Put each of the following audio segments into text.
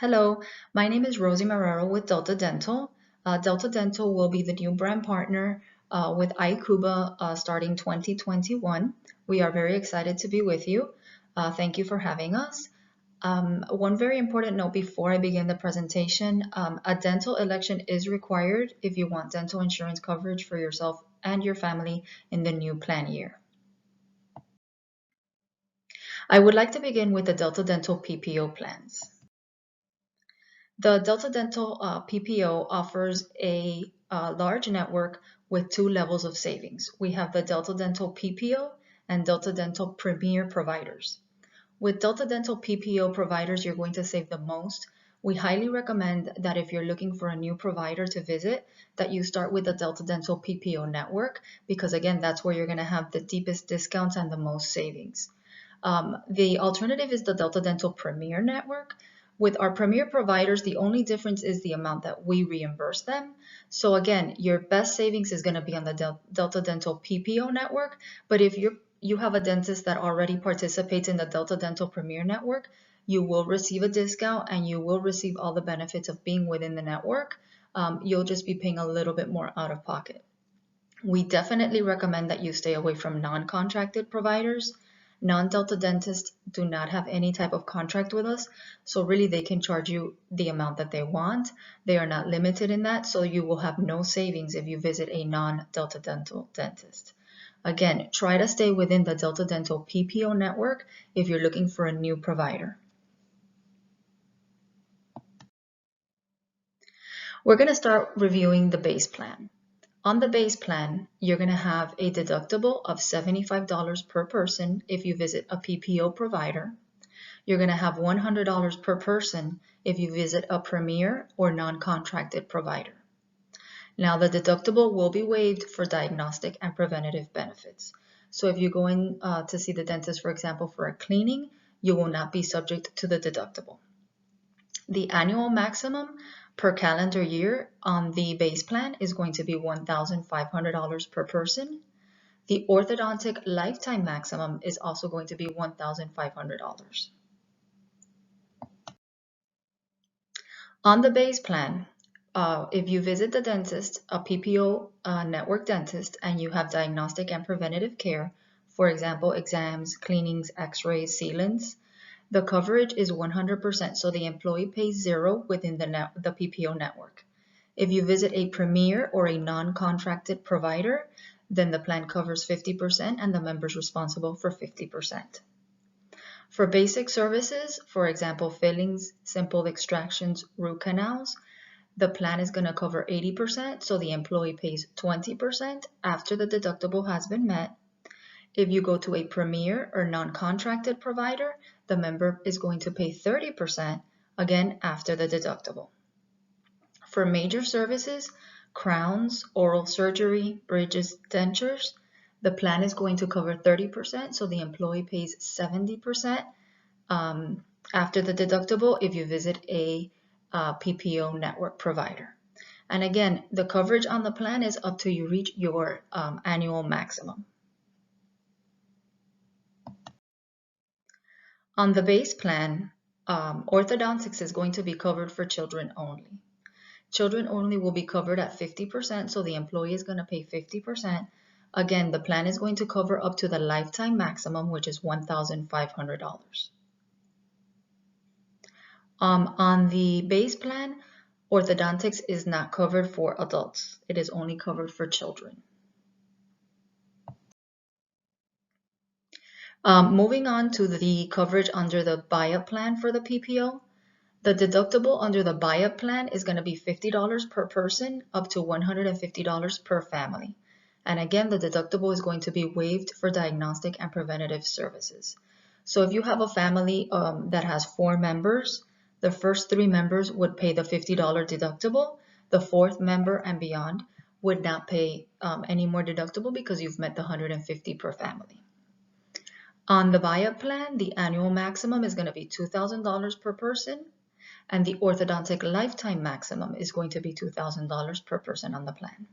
Hello, my name is Rosie Marrero with Delta Dental. Delta Dental will be the new brand partner with ICUBA starting 2021. We are very excited to be with you. Thank you for having us. One very important note before I begin the presentation, a dental election is required if you want dental insurance coverage for yourself and your family in the new plan year. I would like to begin with the Delta Dental PPO plans. The Delta Dental PPO offers a large network with two levels of savings. We have the Delta Dental PPO and Delta Dental Premier providers. With Delta Dental PPO providers, you're going to save the most. We highly recommend that if you're looking for a new provider to visit, that you start with the Delta Dental PPO network, because again, that's where you're going to have the deepest discounts and the most savings. The alternative is the Delta Dental Premier network. With our Premier providers, the only difference is the amount that we reimburse them. So again, your best savings is going to be on the Delta Dental PPO network. But if you have a dentist that already participates in the Delta Dental Premier network, you will receive a discount and you will receive all the benefits of being within the network. You'll just be paying a little bit more out of pocket. We definitely recommend that you stay away from non-contracted providers. Non-Delta dentists do not have any type of contract with us, so really they can charge you the amount that they want. They are not limited in that, so you will have no savings if you visit a non-Delta Dental dentist. Again, try to stay within the Delta Dental PPO network if you're looking for a new provider. We're going to start reviewing the base plan. On the base plan, you're going to have a deductible of $75 per person if you visit a PPO provider. You're going to have $100 per person if you visit a Premier or non-contracted provider. Now, the deductible will be waived for diagnostic and preventative benefits. So if you go in to see the dentist, for example, for a cleaning, you will not be subject to the deductible. The annual maximum per calendar year on the base plan is going to be $1,500 per person. The orthodontic lifetime maximum is also going to be $1,500. On the base plan, if you visit the dentist, a PPO network dentist, and you have diagnostic and preventative care, for example, exams, cleanings, x-rays, sealants, the coverage is 100%, so the employee pays zero within the PPO network. If you visit a Premier or a non-contracted provider, then the plan covers 50% and the member is responsible for 50%. For basic services, for example, fillings, simple extractions, root canals, the plan is going to cover 80%, so the employee pays 20% after the deductible has been met. If you go to a Premier or non-contracted provider, the member is going to pay 30%, again, after the deductible. For major services, crowns, oral surgery, bridges, dentures, the plan is going to cover 30%, so the employee pays 70% after the deductible if you visit a PPO network provider. And again, the coverage on the plan is up to you reach your annual maximum. On the base plan, orthodontics is going to be covered for children only. Children only will be covered at 50%, so the employee is going to pay 50%. Again, the plan is going to cover up to the lifetime maximum, which is $1,500. On the base plan, orthodontics is not covered for adults. It is only covered for children. Moving on to the coverage under the buy-up plan for the PPO, the deductible under the buy-up plan is going to be $50 per person up to $150 per family. And again, the deductible is going to be waived for diagnostic and preventative services. So if you have a family that has 4 members, the first 3 members would pay the $50 deductible. The 4th member and beyond would not pay any more deductible because you've met the $150 per family. On the buy-up plan, the annual maximum is going to be $2,000 per person, and the orthodontic lifetime maximum is going to be $2,000 per person on the plan.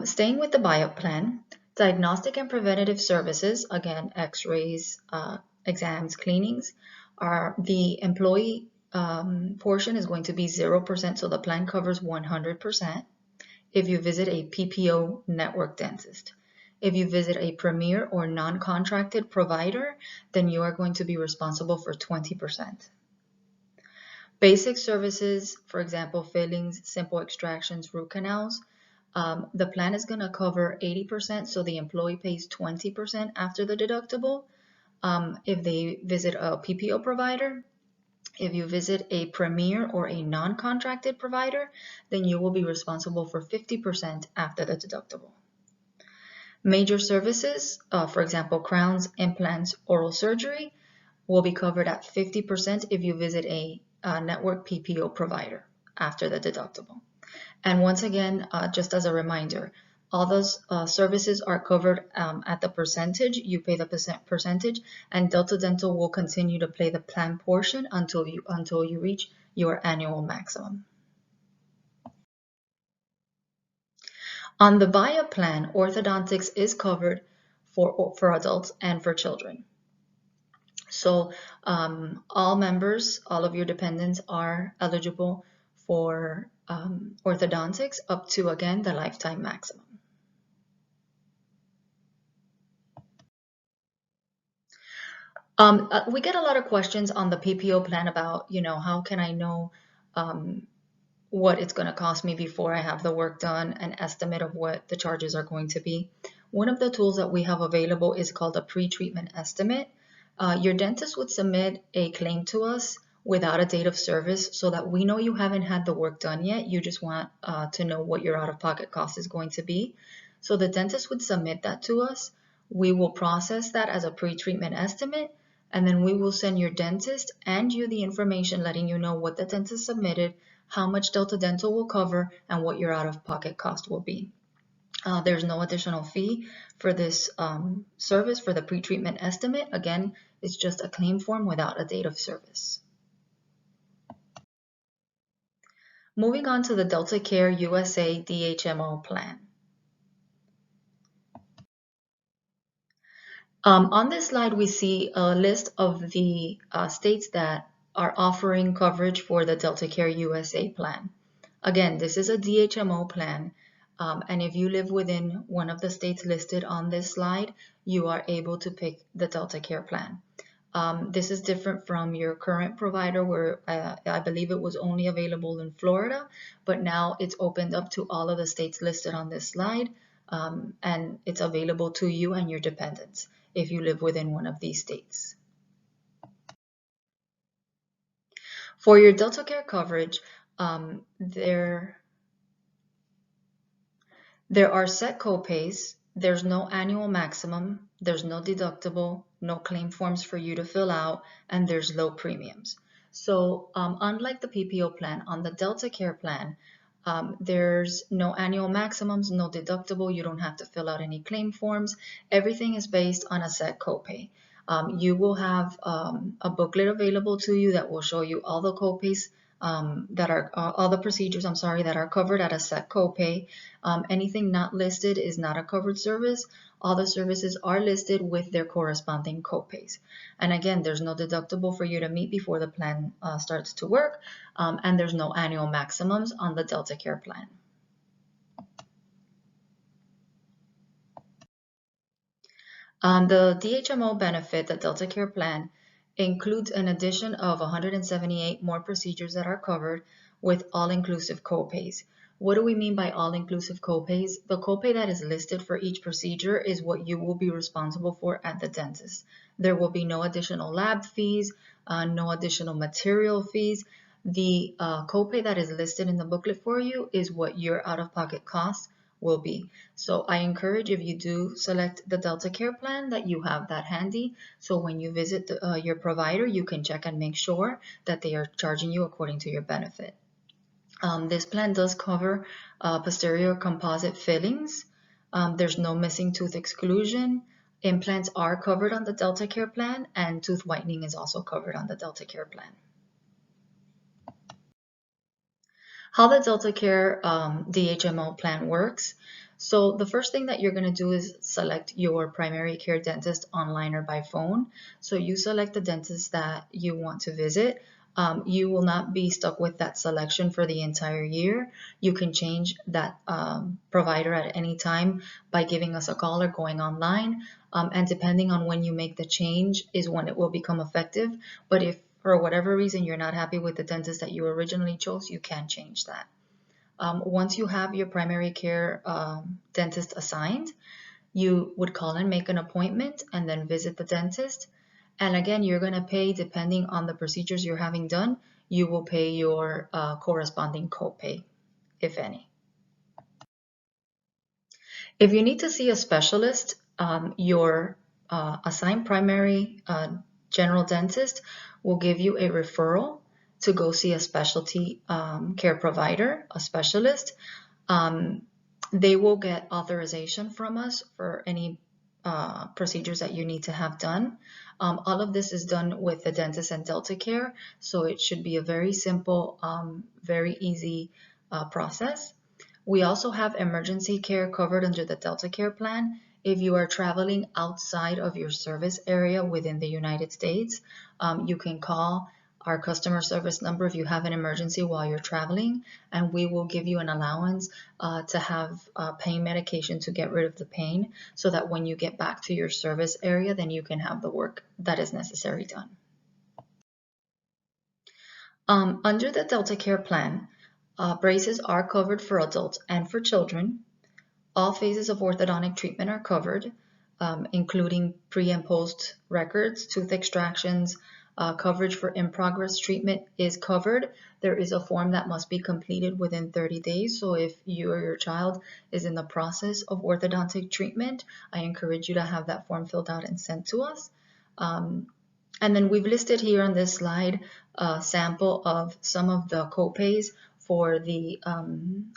Staying with the buy-up plan, diagnostic and preventative services, again, x-rays, exams, cleanings, The employee portion is going to be 0%, so the plan covers 100% if you visit a PPO network dentist. If you visit a premier or non-contracted provider, then you are going to be responsible for 20%. Basic services, for example, fillings, simple extractions, root canals, the plan is going to cover 80%, so the employee pays 20% after the deductible. If they visit a PPO provider, if you visit a premier or a non-contracted provider, then you will be responsible for 50% after the deductible. Major services, for example, crowns, implants, oral surgery, will be covered at 50% if you visit a network PPO provider after the deductible. And once again, just as a reminder, all those services are covered at the percentage. You pay the percentage, and Delta Dental will continue to pay the plan portion until you reach your annual maximum. On the VIA plan, orthodontics is covered for adults and for children. So all members, all of your dependents are eligible for orthodontics up to, again, the lifetime maximum. We get a lot of questions on the PPO plan about, how can I know what it's going to cost me before I have the work done, an estimate of what the charges are going to be. One of the tools that we have available is called a pre-treatment estimate. Your dentist would submit a claim to us without a date of service so that we know you haven't had the work done yet. You just want to know what your out-of-pocket cost is going to be. So the dentist would submit that to us. We will process that as a pre-treatment estimate, and then we will send your dentist and you the information letting you know what the dentist submitted, how much Delta Dental will cover, and what your out-of-pocket cost will be. There's no additional fee for this service for the pre-treatment estimate. Again, it's just a claim form without a date of service. Moving on to the DeltaCare USA DHMO plan. On this slide, we see a list of the states that are offering coverage for the DeltaCare USA plan. Again, this is a DHMO plan, and if you live within one of the states listed on this slide, you are able to pick the DeltaCare plan. This is different from your current provider where I believe it was only available in Florida, but now it's opened up to all of the states listed on this slide, and it's available to you and your dependents if you live within one of these states. For your DeltaCare coverage, there are set copays. There's no annual maximum, there's no deductible, no claim forms for you to fill out, and there's low premiums. So unlike the PPO plan, on the DeltaCare plan, there's no annual maximums, no deductible, you don't have to fill out any claim forms. Everything is based on a set copay. You will have a booklet available to you that will show you all the copays all the procedures, that are covered at a set copay. Anything not listed is not a covered service. All the services are listed with their corresponding copays. And again, there's no deductible for you to meet before the plan starts to work, and there's no annual maximums on the DeltaCare plan. The DHMO benefit, the DeltaCare plan, includes an addition of 178 more procedures that are covered with all-inclusive copays. What do we mean by all-inclusive copays? The copay that is listed for each procedure is what you will be responsible for at the dentist. There will be no additional lab fees, no additional material fees. The copay that is listed in the booklet for you is what your out-of-pocket costs will be. So I encourage, if you do select the DeltaCare plan, that you have that handy. So when you visit your provider, you can check and make sure that they are charging you according to your benefit. This plan does cover posterior composite fillings. There's no missing tooth exclusion. Implants are covered on the DeltaCare plan, and tooth whitening is also covered on the DeltaCare plan. How the DeltaCare DHMO plan works. So the first thing that you're going to do is select your primary care dentist online or by phone. So you select the dentist that you want to visit. You will not be stuck with that selection for the entire year. You can change that provider at any time by giving us a call or going online. And depending on when you make the change is when it will become effective. But if for whatever reason you're not happy with the dentist that you originally chose, you can change that. Once you have your primary care dentist assigned, you would call and make an appointment and then visit the dentist. And again, you're going to pay, depending on the procedures you're having done, you will pay your corresponding copay, if any. If you need to see a specialist, your assigned primary general dentist will give you a referral to go see a specialty care provider, a specialist. They will get authorization from us for any procedures that you need to have done. All of this is done with the dentist and DeltaCare, so it should be a very simple, very easy process. We also have emergency care covered under the DeltaCare plan. If you are traveling outside of your service area within the United States, you can call our customer service number if you have an emergency while you're traveling, and we will give you an allowance to have pain medication to get rid of the pain so that when you get back to your service area, then you can have the work that is necessary done. Under the DeltaCare plan, braces are covered for adults and for children. All phases of orthodontic treatment are covered, including pre and post records, tooth extractions. Coverage for in-progress treatment is covered. There is a form that must be completed within 30 days. So if you or your child is in the process of orthodontic treatment, I encourage you to have that form filled out and sent to us. And then we've listed here on this slide a sample of some of the copays for the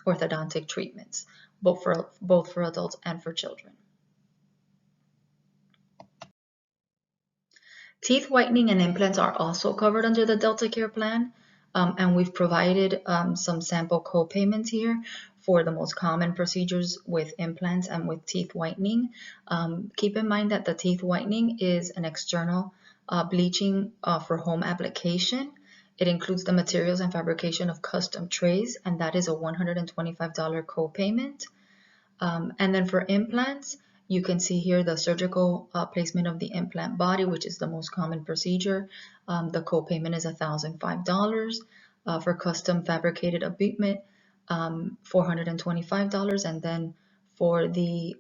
orthodontic treatments, both for adults and for children. Teeth whitening and implants are also covered under the DeltaCare plan, and we've provided some sample co-payments here for the most common procedures with implants and with teeth whitening. Keep in mind that the teeth whitening is an external bleaching for home application. It includes the materials and fabrication of custom trays, and that is a $125 co-payment. And then for implants, you can see here the surgical placement of the implant body, which is the most common procedure. The co-payment is $1,005. For custom fabricated abutment, $425. And then for the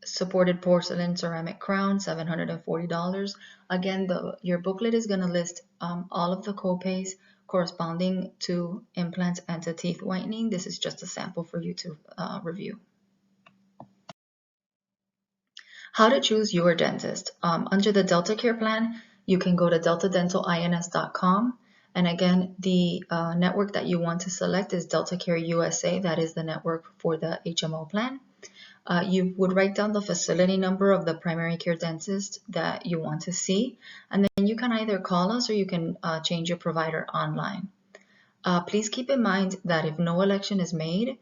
supported porcelain ceramic crown, $740. Again, your booklet is going to list all of the co-pays corresponding to implants and to teeth whitening. This is just a sample for you to review. How to choose your dentist. Under the DeltaCare plan, you can go to deltadentalinS.com. And again, the network that you want to select is DeltaCare USA. That is the network for the HMO plan. You would write down the facility number of the primary care dentist that you want to see. And then you can either call us or you can change your provider online. Please keep in mind that if no election is made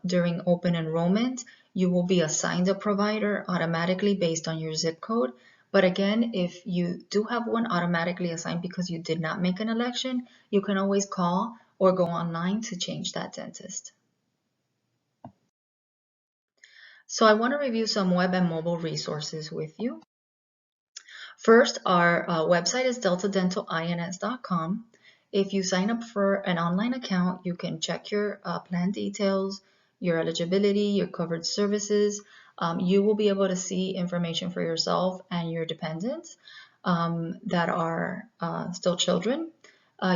during open enrollment, you will be assigned a provider automatically based on your zip code. But again, if you do have one automatically assigned because you did not make an election, you can always call or go online to change that dentist. So I want to review some web and mobile resources with you. First, our website is deltadentalinS.com. If you sign up for an online account, you can check your plan details, your eligibility, your covered services. You will be able to see information for yourself and your dependents that are still children.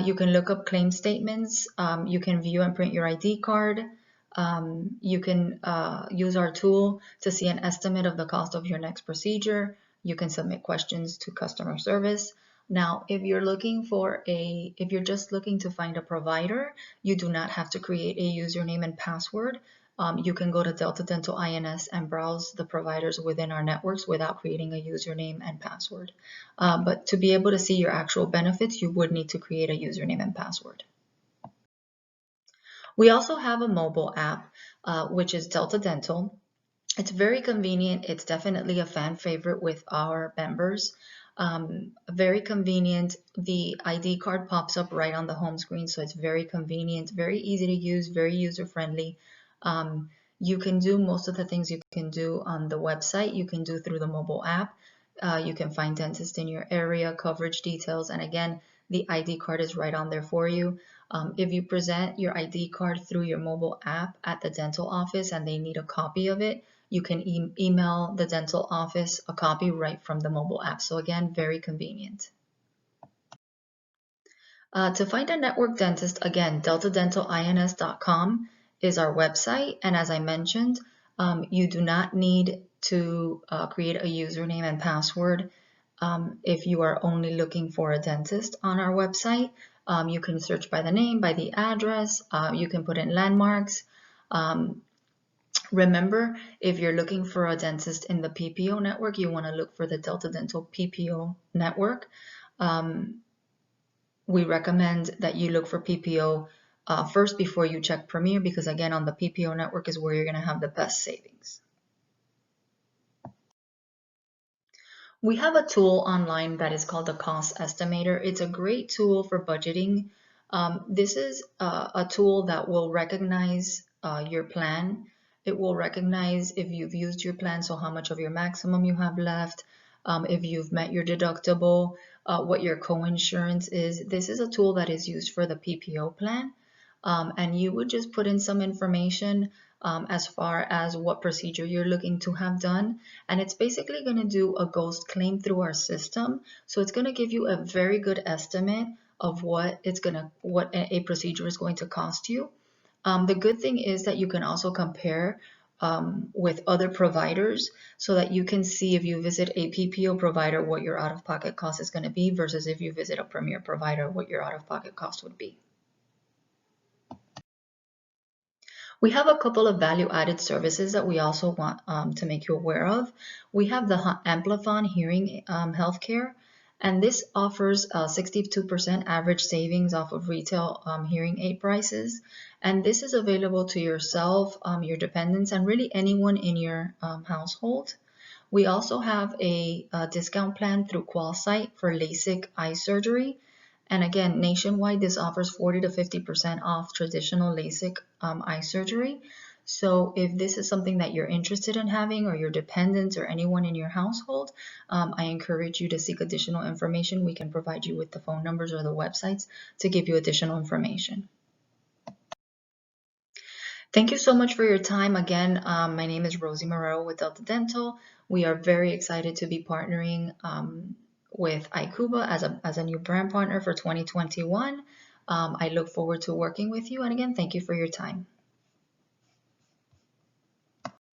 You can look up claim statements. You can view and print your ID card. You can use our tool to see an estimate of the cost of your next procedure. You can submit questions to customer service. Now, if you're just looking to find a provider, you do not have to create a username and password. You can go to Delta Dental INS and browse the providers within our networks without creating a username and password. But to be able to see your actual benefits, you would need to create a username and password. We also have a mobile app. which is Delta Dental. It's very convenient. It's definitely a fan favorite with our members. Very convenient. The ID card pops up right on the home screen, so it's very convenient, very easy to use, very user-friendly. You can do most of the things you can do on the website, you can do through the mobile app. You can find dentists in your area, coverage details, and again, the ID card is right on there for you. If you present your ID card through your mobile app at the dental office and they need a copy of it, you can email the dental office a copy right from the mobile app. So again, very convenient. To find a network dentist, again, deltadentalinS.com is our website. And as I mentioned, you do not need to create a username and password if you are only looking for a dentist on our website. You can search by the name, by the address. You can put in landmarks. Remember, if you're looking for a dentist in the PPO network, you want to look for the Delta Dental PPO network. We recommend that you look for PPO first before you check Premier, because again, on the PPO network is where you're going to have the best savings. We have a tool online that is called the Cost Estimator. It's a great tool for budgeting. This is a tool that will recognize your plan. It will recognize if you've used your plan, so how much of your maximum you have left, if you've met your deductible, what your co-insurance is. This is a tool that is used for the PPO plan. And you would just put in some information as far as what procedure you're looking to have done. And it's basically going to do a ghost claim through our system. So it's going to give you a very good estimate of what a procedure is going to cost you. The good thing is that you can also compare with other providers so that you can see if you visit a PPO provider what your out-of-pocket cost is going to be versus if you visit a Premier provider what your out-of-pocket cost would be. We have a couple of value-added services that we also want to make you aware of. We have the Amplifon Hearing Healthcare, and this offers 62% average savings off of retail hearing aid prices. And this is available to yourself, your dependents, and really anyone in your household. We also have a discount plan through QualSight for LASIK eye surgery. And again, nationwide, this offers 40 to 50% off traditional LASIK eye surgery. So if this is something that you're interested in having, or your dependents or anyone in your household, I encourage you to seek additional information. We can provide you with the phone numbers or the websites to give you additional information. Thank you so much for your time. Again, my name is Rosie Morero with Delta Dental. We are very excited to be partnering with ICUBA as a new brand partner for 2021. I look forward to working with you. And again, thank you for your time.